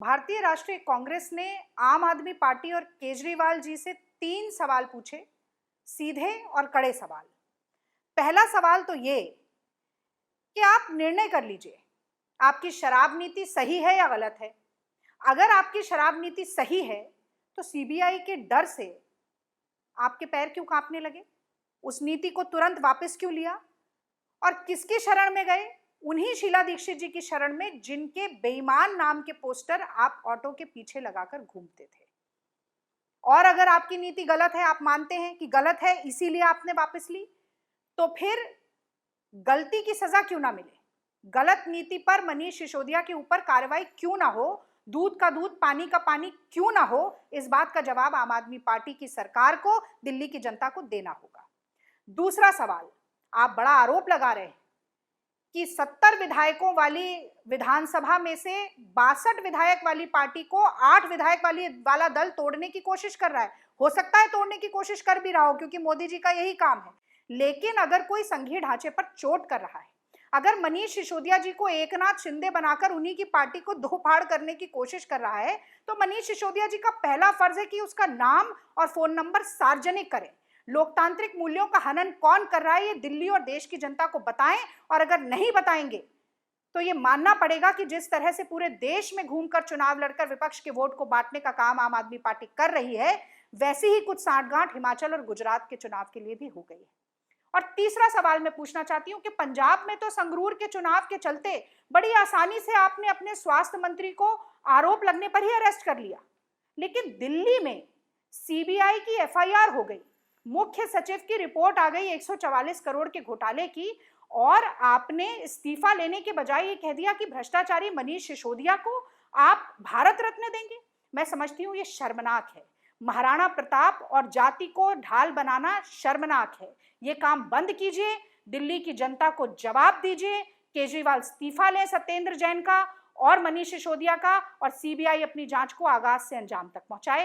भारतीय राष्ट्रीय कांग्रेस ने आम आदमी पार्टी और केजरीवाल जी से 3 सवाल पूछे, सीधे और कड़े सवाल। पहला सवाल तो ये कि आप निर्णय कर लीजिए, आपकी शराब नीति सही है या गलत है। अगर आपकी शराब नीति सही है तो सीबीआई के डर से आपके पैर क्यों कांपने लगे, उस नीति को तुरंत वापस क्यों लिया और किसकी शरण में गए? उन्हीं शीला दीक्षित जी की शरण में, जिनके बेईमान नाम के पोस्टर आप ऑटो के पीछे लगाकर घूमते थे। और अगर आपकी नीति गलत है, आप मानते हैं कि गलत है इसीलिए आपने वापस ली, तो फिर गलती की सजा क्यों ना मिले? गलत नीति पर मनीष सिसोदिया के ऊपर कार्रवाई क्यों ना हो? दूध का दूध पानी का पानी क्यों ना हो? इस बात का जवाब आम आदमी पार्टी की सरकार को, दिल्ली की जनता को देना होगा। दूसरा सवाल, आप बड़ा आरोप लगा रहे हैं कि 70 विधायकों वाली विधानसभा में से 62 विधायक वाली पार्टी को 8 विधायक वाला दल तोड़ने की कोशिश कर रहा है। हो सकता है तोड़ने की कोशिश कर भी रहा हो, क्योंकि मोदी जी का यही काम है। लेकिन अगर कोई संघीय ढांचे पर चोट कर रहा है, अगर मनीष सिसोदिया जी को एकनाथ शिंदे बनाकर उन्हीं की पार्टी को दो फाड़ करने की कोशिश कर रहा है, तो मनीष सिसोदिया जी का पहला फर्ज है कि उसका नाम और फोन नंबर सार्वजनिक करें। लोकतांत्रिक मूल्यों का हनन कौन कर रहा है, ये दिल्ली और देश की जनता को बताएं। और अगर नहीं बताएंगे तो ये मानना पड़ेगा कि जिस तरह से पूरे देश में घूमकर चुनाव लड़कर विपक्ष के वोट को बांटने का काम आम आदमी पार्टी कर रही है, वैसी ही कुछ सांठगांठ हिमाचल और गुजरात के चुनाव के लिए भी हो गई है। और तीसरा सवाल मैं पूछना चाहती हूं कि पंजाब में तो संगरूर के चुनाव के चलते बड़ी आसानी से आपने अपने स्वास्थ्य मंत्री को आरोप लगने पर ही अरेस्ट कर लिया, लेकिन दिल्ली में सीबीआई की एफआईआर हो गई, मुख्य सचिव की रिपोर्ट आ गई 144 करोड़ के घोटाले की, और आपने इस्तीफा लेने के बजाय ये कह दिया कि भ्रष्टाचारी मनीष सिसोदिया को आप भारत रत्न देंगे। मैं समझती हूँ ये शर्मनाक है। महाराणा प्रताप और जाति को ढाल बनाना शर्मनाक है। ये काम बंद कीजिए, दिल्ली की जनता को जवाब दीजिए। केजरीवाल इस्तीफा लें सत्येंद्र जैन का और मनीष सिसोदिया का, और सीबीआई अपनी जांच को आगाज से अंजाम तक पहुंचाए।